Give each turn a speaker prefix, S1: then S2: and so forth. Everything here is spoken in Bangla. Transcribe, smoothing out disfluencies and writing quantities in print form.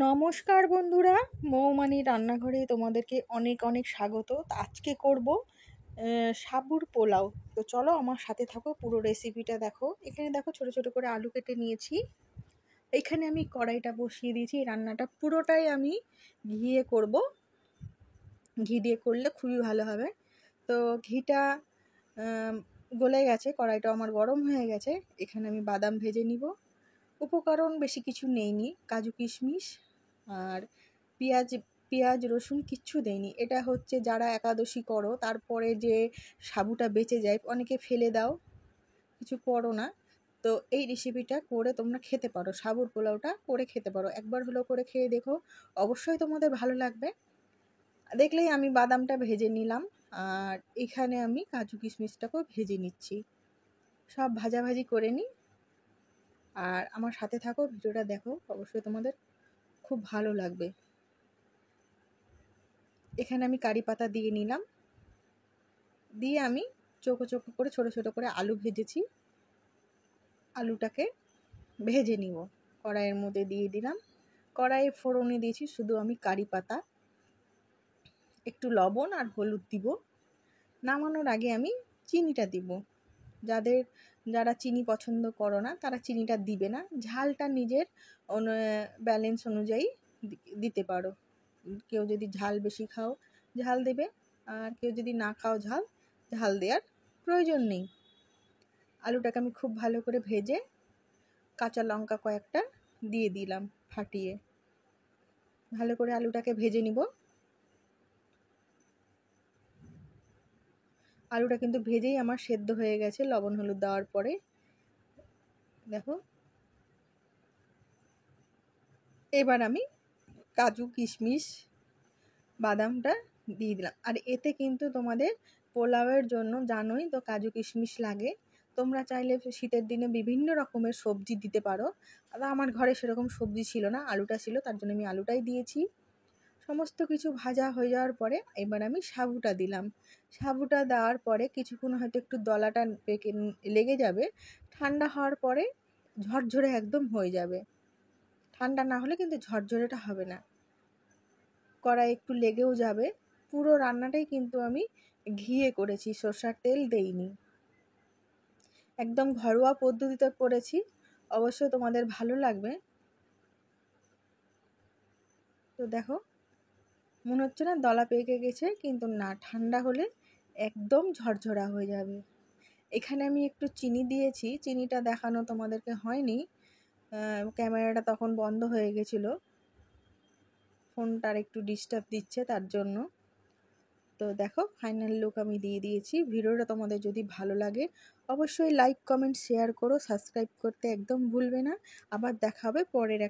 S1: নমস্কার বন্ধুরা, মৌমানি রান্নাঘরে তোমাদেরকে অনেক অনেক স্বাগত। আজকে করব সাবুর পোলাও। তো চলো আমার সাথে থাকো, পুরো রেসিপিটা দেখো। এখানে দেখো ছোট ছোট করে আলু কেটে নিয়েছি। এখানে আমি কড়াইটা বসিয়ে দিয়েছি। রান্নাটা পুরোটাই আমি ঘিয়ে করব। ঘি দিয়ে করলে খুবই ভালো হবে। তো ঘিটা গলে গেছে, কড়াইটা আমার গরম হয়ে গেছে। এখানে আমি বাদাম ভেজে নিব। উপকরণ বেশি কিছু নেইনি, কাজু কিশমিশ আর পেঁয়াজ রসুন কিচ্ছু দেয়নি। এটা হচ্ছে যারা একাদশী করো তারপরে যে সাবুটা বেঁচে যায়, অনেকে ফেলে দাও, কিছু করো না। তো এই রেসিপিটা করে তোমরা খেতে পারো, সাবুর পোলাওটা করে খেতে পারো। একবার হলো করে খেয়ে দেখো, অবশ্যই তোমাদের ভালো লাগবে। দেখলেই আমি বাদামটা ভেজে নিলাম, আর এখানে আমি কাজু কিশমিশটাকেও ভেজে নিচ্ছি। সব ভাজাভাজি করে নিই, আর আমার সাথে থাকো, ভিডিওটা দেখো, অবশ্যই তোমাদের খুব ভালো লাগবে। এখানে আমি কারি পাতা দিয়ে নিলাম, দিয়ে আমি চোখো চোখো করে ছোট ছোট করে আলু ভেজেছি, আলুটাকে ভেজে নিব। কড়াইয়ের মধ্যে দিয়ে দিলাম, কড়াইয়ে ফোড়নে দিয়েছি শুধু আমি কারি পাতা, একটু লবণ আর হলুদ দিব। নামানোর আগে আমি চিনিটা দিব। যারা চিনি পছন্দ করো না তারা চিনিটা দিবে না, ঝালটা নিজের ব্যালেন্স অনুযায়ী দিতে পারো। কেউ যদি ঝাল বেশি খাও ঝাল দেবে, আর কেউ যদি না খাও ঝাল দেওয়ার প্রয়োজন নেই। আলুটাকে আমি খুব ভালো করে ভেজে কাঁচা লঙ্কা কয়েকটা দিয়ে দিলাম ফাটিয়ে। ভালো করে আলুটাকে ভেজে নিব। আলুটা কিন্তু ভেজেই আমার সেদ্ধ হয়ে গেছে লবণ হলুদ দেওয়ার পরে। দেখো, এবার আমি কাজু কিশমিশ বাদামটা দিয়ে দিলাম। আর এতে কিন্তু তোমাদের পোলাওয়ের জন্য জানোই তো কাজু কিশমিশ লাগে। তোমরা চাইলে শীতের দিনে বিভিন্ন রকমের সবজি দিতে পারো, আর আমার ঘরে সেরকম সবজি ছিল না, আলুটা ছিল, তার জন্য আমি আলুটাই দিয়েছি। সমস্ত কিছু ভাজা হয়ে যাওয়ার পরে এবার আমি সাবুটা দিলাম। সাবুটা দেওয়ার পরে কিছুক্ষণ হয়তো একটু দলাটা লেগে যাবে, ঠান্ডা হওয়ার পরে ঝরঝরে একদম হয়ে যাবে। ঠান্ডা না হলে কিন্তু ঝরঝরেটা হবে না, কড়াই একটু লেগেও যাবে। পুরো রান্নাটাই কিন্তু আমি ঘিয়ে করেছি, সরষের তেল দেইনি, একদম ঘরোয়া পদ্ধতিতে করেছি। অবশ্যই তোমাদের ভালো লাগবে। তো দেখো, মনে হচ্ছে না দলা পেকে গেছে, কিন্তু না, ঠান্ডা হলে একদম ঝরঝরা হয়ে যাবে। এখানে আমি একটু চিনি দিয়েছি, চিনিটা দেখানো তোমাদেরকে হয়নি, ক্যামেরাটা তখন বন্ধ হয়ে গেছিলো, ফোনটার একটু ডিস্টার্ব দিচ্ছে তার জন্য। তো দেখো, ফাইনাল লুক আমি দিয়ে দিয়েছি। ভিডিওটা তোমাদের যদি ভালো লাগে অবশ্যই লাইক কমেন্ট শেয়ার করো, সাবস্ক্রাইব করতে একদম ভুলবে না। আবার দেখা হবে পরের